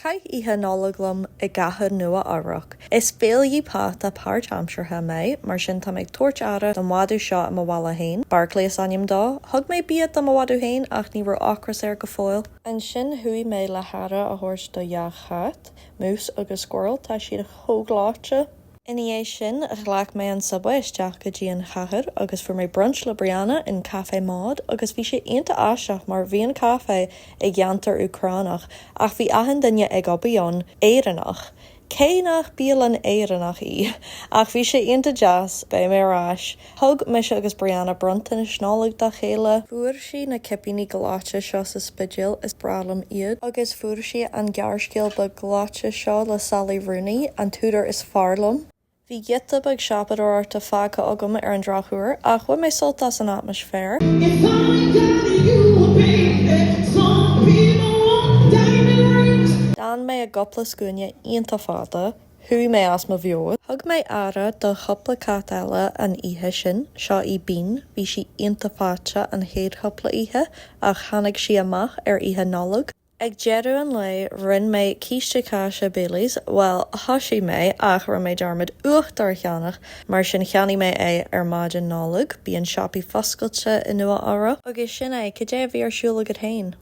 Cai ihe nolaglam I gahar nua arach. Is féil yí pat a páirt amsirtha mé, mar sin tá méid tuairt ara do mwadú seo am bhalla hain. Barclays anim dá, thug mé bíad am mwadú hain ach ní raibh acras ar go fóil. An sin hui mé le hara a thuairt do jaaghat, mús agus squirrel tá siad thógláte. Iní é sin a chhlaach mé an subway isteach go dtí an chathair agus fuair mé brunch le Brianna in Café Maud agus bhí sé aonta aisteach mar bhíon cafe ag geantar ucránach ach bhí ahan duine ag obaíon éireannach. Cé nach bíal an éireannach í ach bhí sé aonta jazz bé mé ráis. Thug mis agus Brianna brunta na snálaigh do chéile. Fuair si na cipíní goláte seo sa spideal is bralam iad agus fuair si an gearscéal do goláte seo le Sally Rooney an túidir is fearlam. Bhí gitta bag seapadóir tá fáca agam ar an drathúir ach bfuair mé soltas an atmosfér. Dan mé a gopla scuine ionta fada, hui mé as ma bheod. Thug mé ara do chopla cat eile an ihe sin, seo I bín, bhí si ionta fáte an chéad chopla ihe ach tháinig si amach ar ihe nollag. Ag jeú an lei rinn mé cíiste cáise Baileys, well thosaí mé ach ra mé darmid ucht ar cheannach mar sin cheannaí mé é ar maid an nollag, bí an siopí foscailte in nua ara, agus sin é go dé bhí ar siúla go tain.